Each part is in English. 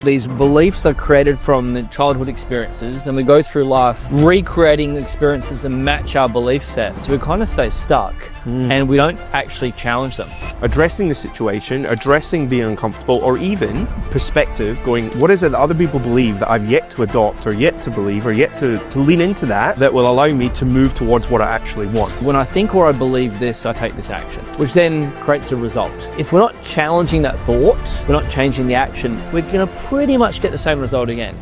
These beliefs are created from the childhood experiences, and we go through life recreating experiences that match our belief set. So we kind of stay stuck and we don't actually challenge them. Addressing the situation, addressing being uncomfortable, or even perspective, going, what is it that other people believe that I've yet to adopt or yet to believe or yet to lean into that will allow me to move towards what I actually want. When I think or I believe this, I take this action, which then creates a result. If we're not challenging that thought, we're not changing the action, we're going to pretty much get the same result again.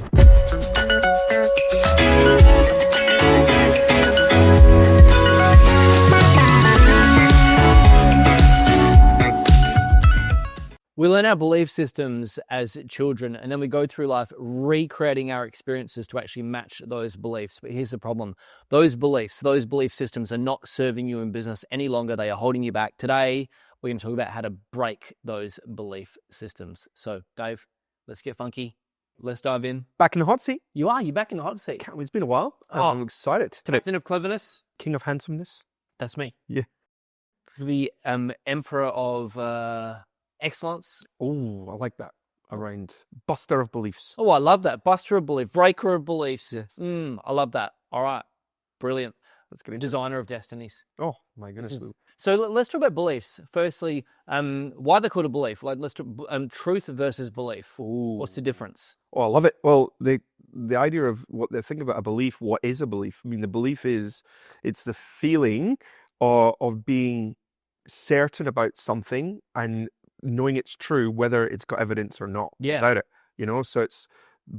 We learn our belief systems as children, and then we go through life recreating our experiences to actually match those beliefs. But here's the problem. Those beliefs, those belief systems are not serving you in business any longer. They are holding you back. Today, we're going to talk about how to break those belief systems. So, Dave, let's get funky. Let's dive in. Back in the hot seat. You're back in the hot seat. It's been a while. I'm excited. Captain of cleverness. King of handsomeness. That's me. Yeah. The emperor of excellence. Oh, I like that. Around buster of beliefs. Oh, I love that. Buster of belief, breaker of beliefs. Yes. I love that. All right. Brilliant. Let's get into designer of destinies. Oh, my goodness. So let's talk about beliefs. Firstly, why they're called a belief. Like, let's talk truth versus belief. Ooh. What's the difference? Oh, I love it. Well, the idea of what they think about a belief, what is a belief? I mean, the belief is, it's the feeling of being certain about something and knowing it's true, whether it's got evidence or not. Yeah. Without it, so it's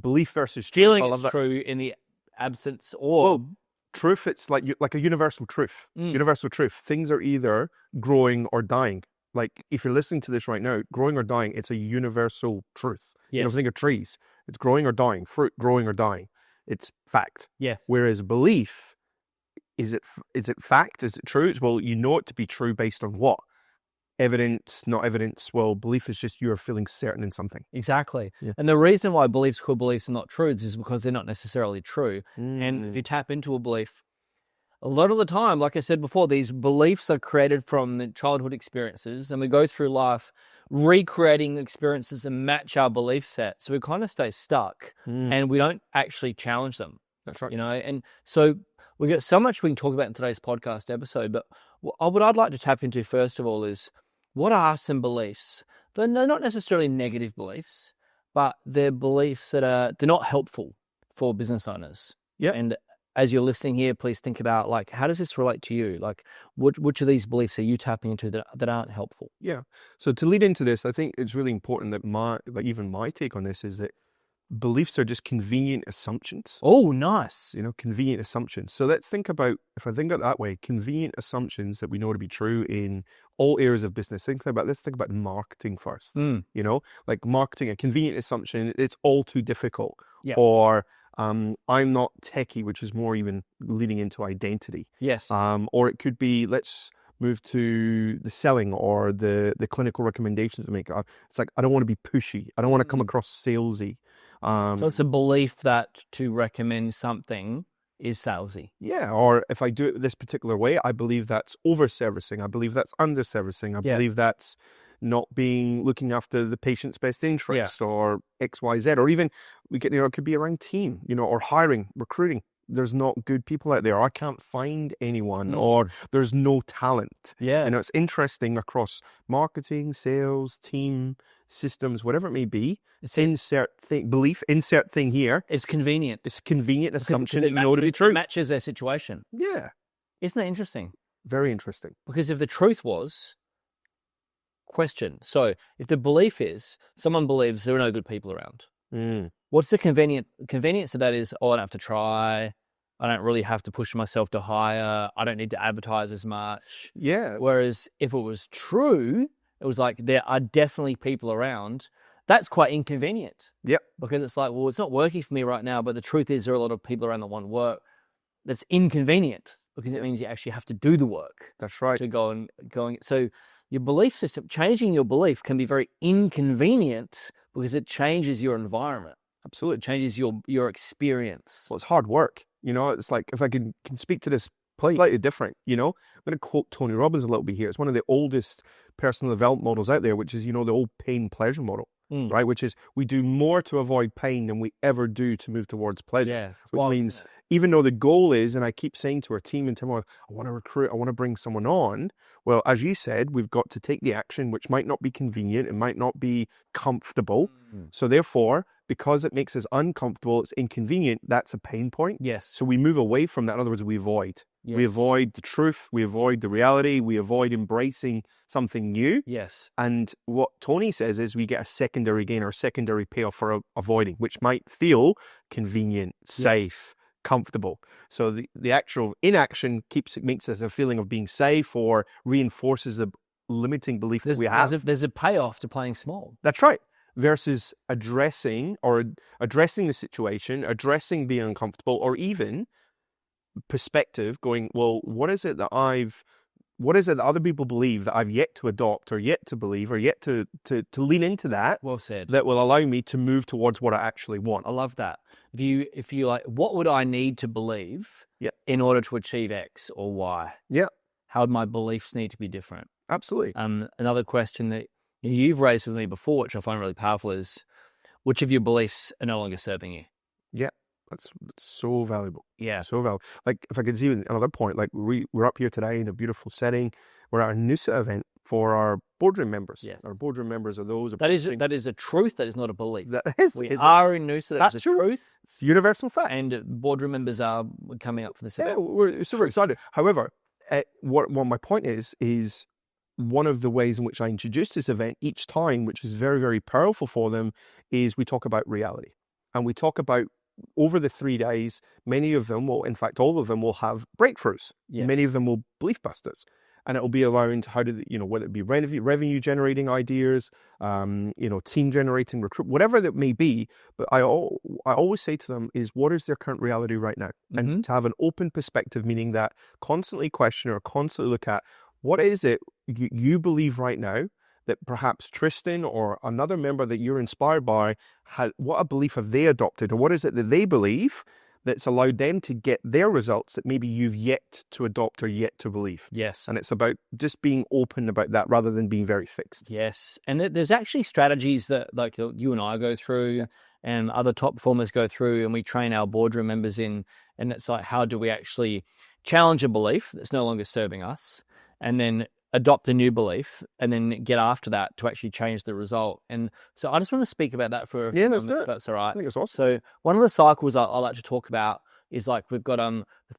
belief versus truth. Feeling it's true in the absence or... Truth, it's like a universal truth. Universal truth. Things are either growing or dying. Like, if you're listening to this right now, growing or dying, it's a universal truth. Yes. Think of trees. It's growing or dying. Fruit, growing or dying. It's fact. Yeah. Whereas belief, is it fact? Is it true? Well, you know it to be true based on what? Evidence, not evidence. Well, belief is just you're feeling certain in something. Exactly. Yeah. And the reason why beliefs called beliefs are not truths is because they're not necessarily true. And if you tap into a belief, a lot of the time, like I said before, these beliefs are created from the childhood experiences, and we go through life recreating experiences that match our belief set. So we kind of stay stuck and we don't actually challenge them. That's right. And so we got so much we can talk about in today's podcast episode, but what I'd like to tap into first of all is, what are some beliefs? They're not necessarily negative beliefs, but they're beliefs that they're not helpful for business owners. Yeah. And as you're listening here, please think about, like, how does this relate to you? Like, which of these beliefs are you tapping into that aren't helpful? Yeah. So to lead into this, I think it's really important that even my take on this is that beliefs are just convenient assumptions. Oh, nice. Convenient assumptions. So let's think about, if I think of it that way, convenient assumptions that we know to be true in all areas of business. Let's think about marketing first. Like marketing, a convenient assumption, it's all too difficult. Yeah. Or I'm not techie, which is more even leading into identity. Yes. Or it could be, let's move to the selling or the clinical recommendations to make. It's like, I don't want to be pushy. I don't want to come across salesy. So it's a belief that to recommend something is salesy. Yeah, or if I do it this particular way, I believe that's over-servicing. I believe that's under-servicing. I believe that's not looking after the patient's best interest or X, Y, Z. Or even, it could be around team, or hiring, recruiting. There's not good people out there. I can't find anyone, or there's no talent. Yeah. It's interesting across marketing, sales, team, systems, whatever it may be. Insert thing here. It's convenient. It's a convenient assumption that you know to be true. It matches their situation. Yeah. Isn't that interesting? Very interesting. Because if the truth was, question. So if the belief is, someone believes there are no good people around. What's the convenience of that is, I don't have to try. I don't really have to push myself to hire. I don't need to advertise as much. Yeah. Whereas if it was true, it was like, there are definitely people around. That's quite inconvenient. Yep. Because it's like, well, it's not working for me right now, but the truth is there are a lot of people around that want work. That's inconvenient because it means you actually have to do the work. That's right. To going. So your belief system, changing your belief can be very inconvenient because it changes your environment. Absolutely. It changes your experience. Well, it's hard work. It's like, if I can speak to this slightly different, I'm going to quote Tony Robbins a little bit here. It's one of the oldest personal development models out there, which is, the old pain pleasure model. right? Which is we do more to avoid pain than we ever do to move towards pleasure. Yeah. Which means even though the goal is, and I keep saying to our team and Tim, I want to recruit, I want to bring someone on. Well, as you said, we've got to take the action, which might not be convenient. It might not be comfortable. So therefore, because it makes us uncomfortable, it's inconvenient, that's a pain point. Yes. So we move away from that. In other words, we avoid. Yes. We avoid the truth. We avoid the reality. We avoid embracing something new. Yes. And what Tony says is we get a secondary gain or secondary payoff for avoiding, which might feel convenient, safe, comfortable. So the actual inaction makes us a feeling of being safe or reinforces the limiting belief that we have. There's a payoff to playing small. That's right. Versus addressing the situation, addressing being uncomfortable, or even perspective going, well, what is it that other people believe that I've yet to adopt or yet to believe or yet to lean into that? Well said. That will allow me to move towards what I actually want. I love that. If you like, what would I need to believe in order to achieve X or Y? Yeah. How would my beliefs need to be different? Absolutely. Another question that you've raised with me before, which I find really powerful, is which of your beliefs are no longer serving you? Yeah. That's so valuable. Yeah. So valuable. Like, if I could see another point, like we're up here today in a beautiful setting. We're at a NUSA event for our boardroom members. Yes. Our boardroom members are those. That is a truth. That is not a belief. That is. We are in NUSA. That's a truth. It's universal fact. And boardroom members are coming up for this event. Yeah, we're super excited. However, what my point is one of the ways in which I introduce this event each time, which is very, very powerful for them, is we talk about reality. And we talk about over the 3 days, many of them will, in fact, all of them will have breakthroughs. Yes. Many of them will belief busters. And it will be around how to, whether it be revenue generating ideas, team generating recruit, whatever that may be. But I always say to them is, what is their current reality right now? And to have an open perspective, meaning that constantly question or constantly look at what is it you believe right now that perhaps Tristan or another member that you're inspired by, what a belief have they adopted, or what is it that they believe that's allowed them to get their results that maybe you've yet to adopt or yet to believe. Yes. And it's about just being open about that rather than being very fixed. Yes. And there's actually strategies that like you and I go through and other top performers go through, and we train our boardroom members in, and it's like, how do we actually challenge a belief that's no longer serving us, and then adopt a new belief, and then get after that to actually change the result. And so I just want to speak about that for a few moments, if that's all right. I think it's awesome. So one of the cycles I like to talk about is like we've got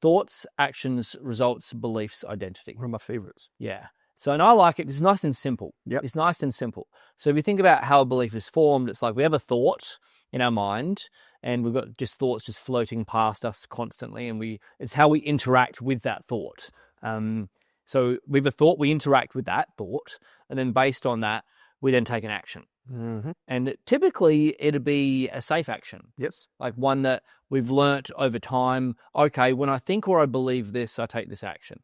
thoughts, actions, results, beliefs, identity. One of my favorites. Yeah. So, and I like it because it's nice and simple. Yep. It's nice and simple. So if you think about how a belief is formed, it's like we have a thought in our mind, and we've got just thoughts just floating past us constantly, and it's how we interact with that thought. So we have a thought, we interact with that thought, and then based on that, we then take an action. Mm-hmm. And typically, it'd be a safe action. Yes. Like one that we've learnt over time. Okay, when I think or I believe this, I take this action.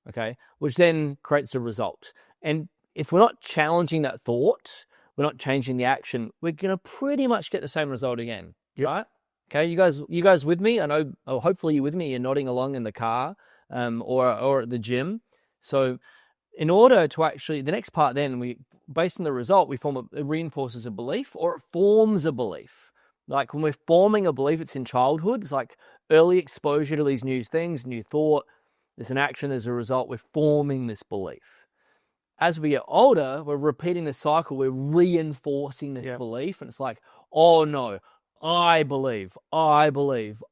Okay, which then creates a result. And if we're not challenging that thought, we're not changing the action, we're going to pretty much get the same result again. Yep. Right? Okay, you guys with me? I know, hopefully you're with me. You're nodding along in the car or at the gym. So in order to actually, the next part then, based on the result, it reinforces a belief, or it forms a belief. Like when we're forming a belief, it's in childhood. It's like early exposure to these new things, new thought. There's an action, there's a result. We're forming this belief. As we get older, we're repeating the cycle. We're reinforcing this belief. And it's like, oh no, I believe. And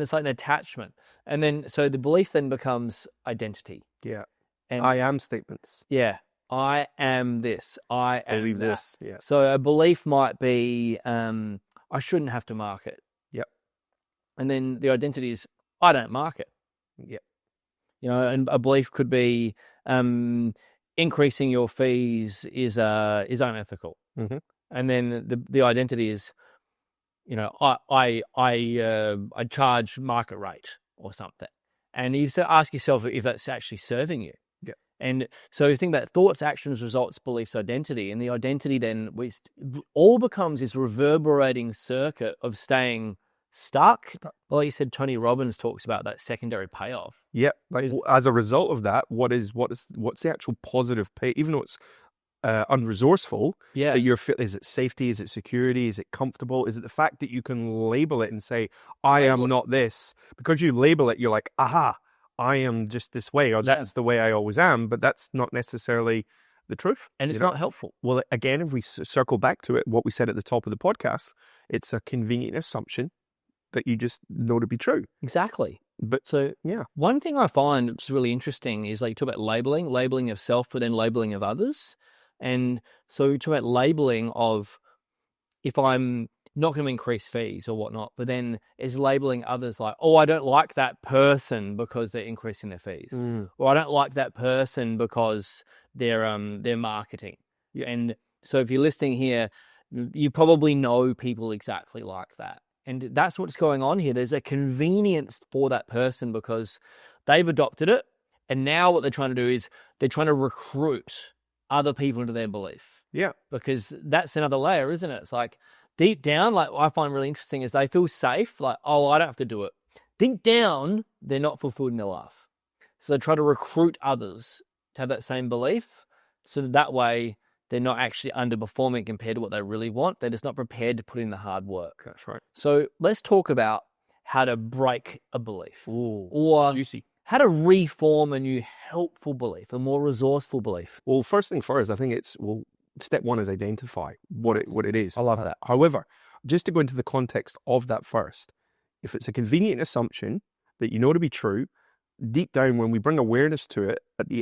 it's like an attachment. And then, so the belief then becomes identity. Yeah. And I am statements. Yeah. I am this. I believe that. This. Yeah. So a belief might be, I shouldn't have to market. Yep. And then the identity is, I don't market. Yep. And a belief could be, increasing your fees is unethical. Mm-hmm. And then the identity is, I charge market rate or something. And you ask yourself if that's actually serving you. Yeah. And so you think about thoughts, actions, results, beliefs, identity. And the identity then all becomes this reverberating circuit of staying stuck. Well, you said Tony Robbins talks about that secondary payoff. Yeah. Like as a result of that, what's the actual positive pay? Even though it's unresourceful. Yeah. That is it safety? Is it security? Is it comfortable? Is it the fact that you can label it and say, I am not this? Because you label it, you're like, aha, I am just this way, or that's the way I always am. But that's not necessarily the truth. And it's not helpful. Well, again, if we circle back to it, what we said at the top of the podcast, it's a convenient assumption that you just know to be true. Exactly. But so one thing I find that's really interesting is like you talk about labeling of self, but then labeling of others. And so you talk about labeling of if I'm not going to increase fees or whatnot, but then is labeling others like, oh, I don't like that person because they're increasing their fees, or I don't like that person because they're marketing. And so if you're listening here, you probably know people exactly like that. And that's what's going on here. There's a convenience for that person because they've adopted it. And now what they're trying to do is they're trying to recruit other people into their belief. Yeah. Because that's another layer, isn't it? It's like deep down, like what I find really interesting is they feel safe. Like, oh, I don't have to do it. Deep down, they're not fulfilled in their life. So they try to recruit others to have that same belief. So that way they're not actually underperforming compared to what they really want. They're just not prepared to put in the hard work. That's right. So let's talk about how to break a belief. Or juicy. How to reform a new helpful belief, a more resourceful belief. Well, first thing first, I think step one is identify what it is. I love that. However, just to go into the context of that first, if it's a convenient assumption that you know to be true, deep down, when we bring awareness to it,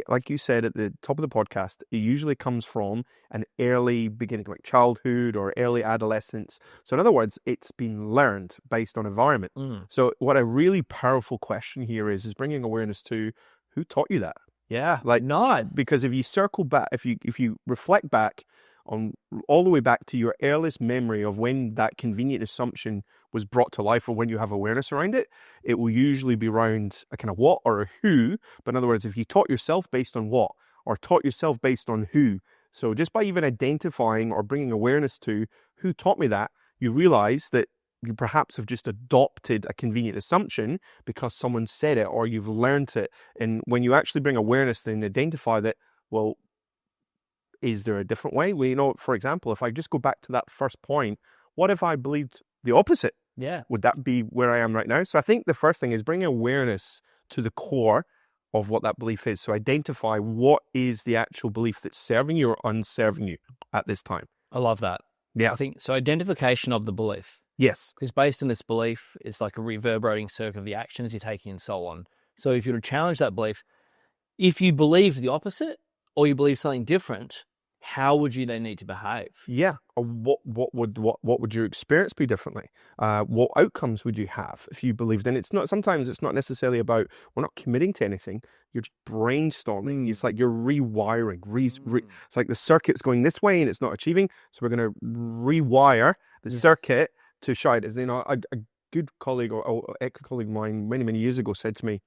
like you said at the top of the podcast, it usually comes from an early beginning, like childhood or early adolescence. So in other words, it's been learned based on environment. So what a really powerful question here is bringing awareness to who taught you that. Yeah, like nice. Because if you circle back, if you reflect back on all the way back to your earliest memory of when that convenient assumption was brought to life, or when you have awareness around it, it will usually be around a kind of what or a who. But in other words, if you taught yourself based on what, or taught yourself based on who, so just by even identifying or bringing awareness to who taught me that, you realize that you perhaps have just adopted a convenient assumption because someone said it or you've learned it. And when you actually bring awareness, then identify that, well, is there a different way? Well, for example, if I just go back to that first point, what if I believed the opposite? Yeah. Would that be where I am right now? So I think the first thing is bring awareness to the core of what that belief is. So identify what is the actual belief that's serving you or unserving you at this time. I love that. Yeah. I think so. Identification of the belief. Yes. Because based on this belief, it's like a reverberating circle of the actions you're taking and so on. So if you were to challenge that belief, if you believe the opposite or you believe something different, how would you then need to behave? Yeah. Or what would your experience be differently? What outcomes would you have if you believed in it? Sometimes it's not necessarily about, we're not committing to anything. You're just brainstorming. It's like you're rewiring. It's like the circuit's going this way and it's not achieving. So we're going to rewire the circuit to shine. As a good colleague or ex-colleague of mine many, many years ago said to me,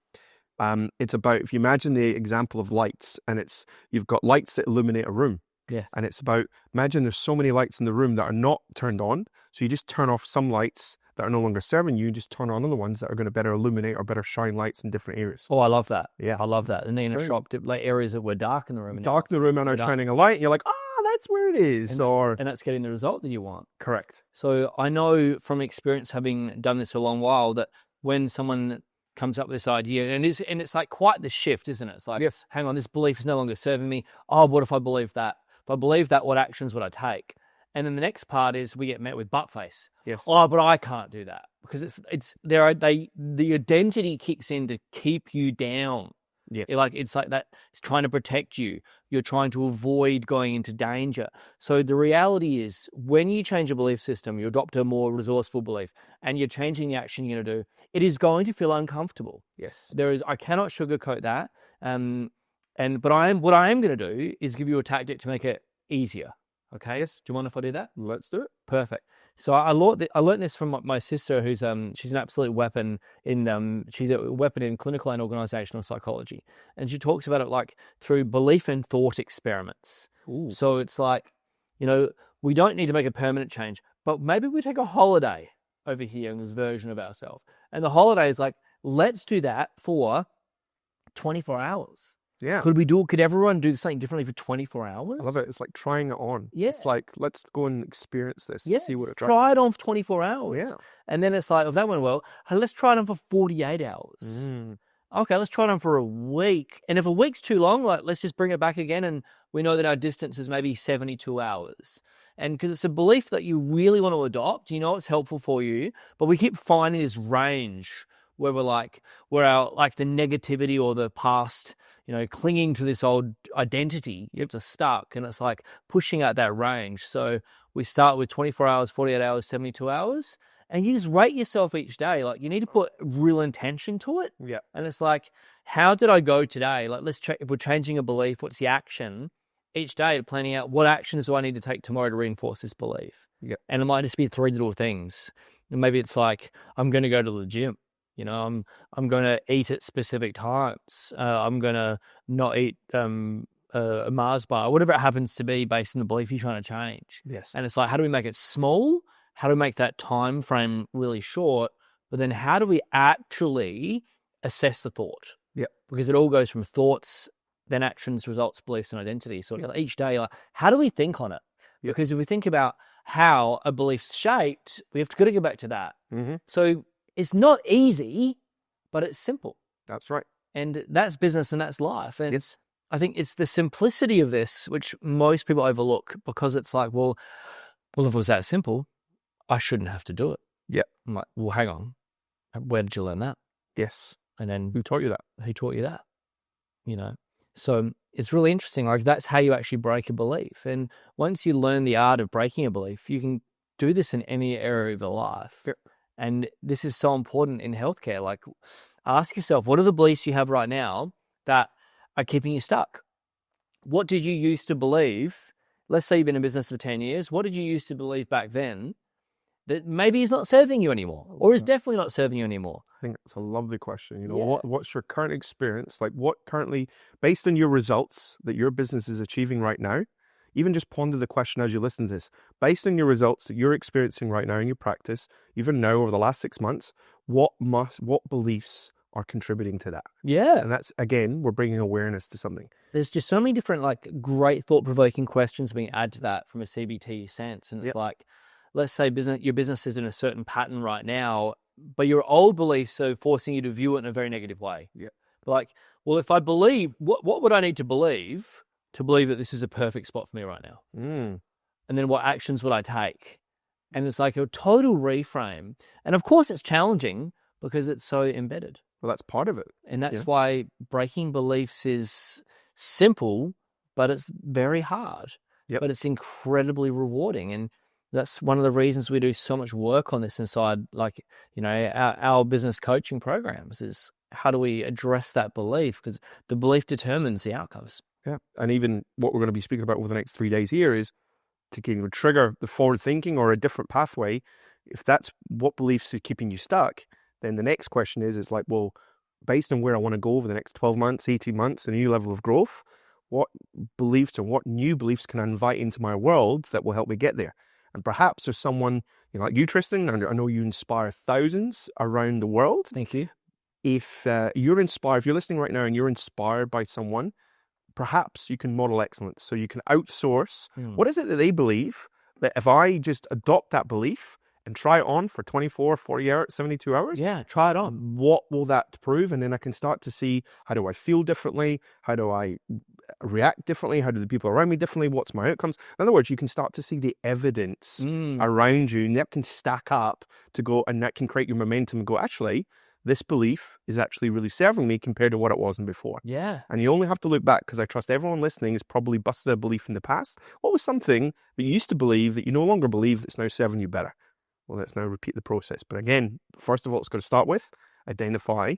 it's about, if you imagine the example of lights, and you've got lights that illuminate a room. Yes. And it's about, imagine there's so many lights in the room that are not turned on. So you just turn off some lights that are no longer serving you, just turn on other ones that are going to better illuminate or better shine lights in different areas. Oh, I love that. Yeah. I love that. And then in a shop, like areas that were dark in the room. Dark in the room and are shining a light. And you're like, that's where it is. And that's getting the result that you want. Correct. So I know from experience, having done this for a long while, that when someone comes up with this idea, and it's like quite the shift, isn't it? It's like, yes, hang on, this belief is no longer serving me. Oh, what if I believe that? If I believe that, what actions would I take? And then the next part is we get met with butt face. Yes. Oh, but I can't do that because the identity kicks in to keep you down. Yeah. It's like that. It's trying to protect you. You're trying to avoid going into danger. So the reality is, when you change a belief system, you adopt a more resourceful belief, and you're changing the action you're going to do, it is going to feel uncomfortable. Yes. I cannot sugarcoat that. What I am going to do is give you a tactic to make it easier. Okay. Yes. Do you mind if I do that? Let's do it. Perfect. So I learned this from my sister, who's she's an absolute weapon she's a weapon in clinical and organizational psychology, and she talks about it like through belief and thought experiments. Ooh. So it's like, we don't need to make a permanent change, but maybe we take a holiday over here in this version of ourselves, and the holiday is like, let's do that for 24 hours. Yeah. Could everyone do something differently for 24 hours? I love it. It's like trying it on. Yeah. It's like, let's go and experience this and see what it's like. Try it on for 24 hours. Yeah. And then it's like, if that went well, hey, let's try it on for 48 hours. Okay, let's try it on for a week. And if a week's too long, like, let's just bring it back again. And we know that our distance is maybe 72 hours. And because it's a belief that you really want to adopt, you know, it's helpful for you, but we keep finding this range where where our, like, the negativity or the past, you know, clinging to this old identity, it's stuck, and it's like pushing out that range. So we start with 24 hours, 48 hours, 72 hours, and you just rate yourself each day. Like, you need to put real intention to it. Yeah. And it's like, how did I go today? Like, let's check if we're changing a belief, what's the action each day, planning out what actions do I need to take tomorrow to reinforce this belief. Yeah. And it might just be 3 little things. And maybe it's like, I'm going to go to the gym. You know, I'm going to eat at specific times. I'm going to not eat a Mars bar, whatever it happens to be, based on the belief you're trying to change. Yes. And it's like, how do we make it small? How do we make that time frame really short? But then how do we actually assess the thought? Yeah. Because it all goes from thoughts, then actions, results, beliefs, and identity. So each day, like, how do we think on it? Yeah. Because if we think about how a belief's shaped, we have to go back to that. So it's not easy, but it's simple. That's right. And that's business and that's life. And Yes. I think it's the simplicity of this, which most people overlook, because it's like, well, if it was that simple, I shouldn't have to do it. Yeah. I'm like, well, hang on. Where did you learn that? Yes. And then Who taught you that? Who taught you that? You know? So it's really interesting. Like, that's how you actually break a belief. And once you learn the art of breaking a belief, you can do this in any area of your life. And this is so important in healthcare. Like, ask yourself, what are the beliefs you have right now that are keeping you stuck? What did you used to believe? Let's say you've been in business for 10 years. What did you used to believe back then that maybe is not serving you anymore, or is definitely not serving you anymore? I think it's a lovely question. You know, what's your current experience? Like, what currently, based on your results that your business is achieving right now, even just ponder the question as you listen to this. Based on your results that you're experiencing right now in your practice, even now over the last 6 months, what beliefs are contributing to that? Yeah. And that's, again, we're bringing awareness to something. There's just so many different, like, great thought-provoking questions being added to that from a CBT sense. And it's like, let's say your business is in a certain pattern right now, but your old beliefs are forcing you to view it in a very negative way. Yeah. Like, well, if I believe, what would I need to believe that this is a perfect spot for me right now? And then what actions would I take? And it's like a total reframe. And of course it's challenging because it's so embedded. Well, that's part of it. And that's why breaking beliefs is simple, but it's very hard. But it's incredibly rewarding. And that's one of the reasons we do so much work on this inside, like, you know, our business coaching programs, is how do we address that belief? Because the belief determines the outcomes. Yeah. And even what we're going to be speaking about over the next 3 days here is to trigger the forward thinking or a different pathway. If that's what beliefs is keeping you stuck, then the next question is like, well, based on where I want to go over the next 12 months, 18 months, a new level of growth, what beliefs and what new beliefs can I invite into my world that will help me get there? And perhaps there's someone, you know, like you, Tristan, and I know you inspire thousands around the world. Thank you. If you're inspired, if you're listening right now and you're inspired by someone, perhaps you can model excellence. So you can outsource. What is it that they believe that if I just adopt that belief and try it on for 24, 40 hours, 72 hours? Yeah, try it on. What will that prove? And then I can start to see, how do I feel differently? How do I react differently? How do the people around me differently? What's my outcomes? In other words, you can start to see the evidence around you, and that can stack up to go, and that can create your momentum and go, actually, this belief is actually really serving me compared to what it wasn't before. Yeah. And you only have to look back, because I trust everyone listening has probably busted a belief in the past. What was something that you used to believe that you no longer believe that's now serving you better? Well, let's now repeat the process. But again, first of all, it's got to start with identify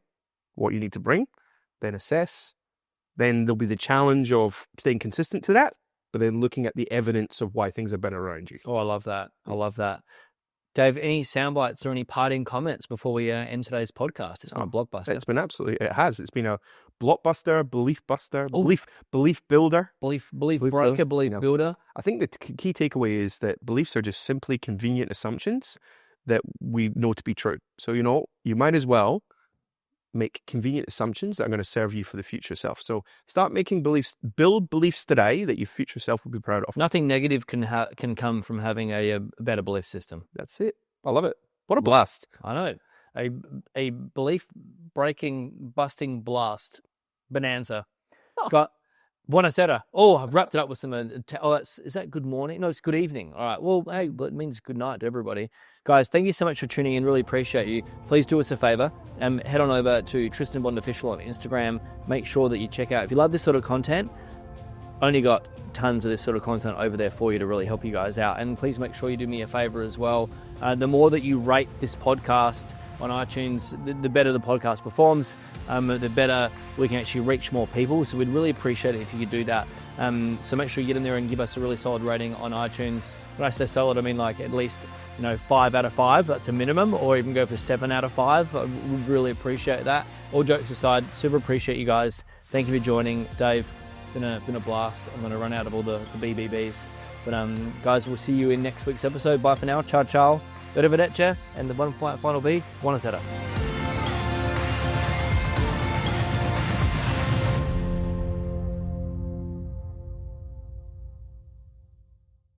what you need to bring, then assess. Then there'll be the challenge of staying consistent to that, but then looking at the evidence of why things are better around you. Oh, I love that. I love that. Dave, any sound bites or any parting comments before we end today's podcast? It's been a blockbuster. It's been it's been a blockbuster, belief buster, belief builder. Belief broker, belief builder. I think the key takeaway is that beliefs are just simply convenient assumptions that we know to be true. So, you know, you might as well make convenient assumptions that are going to serve you for the future self. So start making beliefs, build beliefs today that your future self will be proud of. Nothing negative can come from having a better belief system. That's it. I love it. What a blast. I know. A belief breaking, busting blast bonanza. Got buonasera. Oh, I've wrapped it up with some. Is that good morning? No, it's good evening. All right. Well, hey, it means good night to everybody, guys. Thank you so much for tuning in. Really appreciate you. Please do us a favor and head on over to Tristan Bond Official on Instagram. Make sure that you check out if you love this sort of content. Only got tons of this sort of content over there for you to really help you guys out. And please make sure you do me a favor as well. The more that you rate this podcast on iTunes, the better the podcast performs, the better we can actually reach more people. So we'd really appreciate it if you could do that. So make sure you get in there and give us a really solid rating on iTunes. When I say solid, I mean like at least 5 out of 5. That's a minimum, or even go for 7 out of 5. I would really appreciate that. All jokes aside, super appreciate you guys. Thank you for joining, Dave. Been a blast. I'm going to run out of all the BBBs. But guys, we'll see you in next week's episode. Bye for now. Ciao, ciao. Arrivederci. And the one final B, buonasera.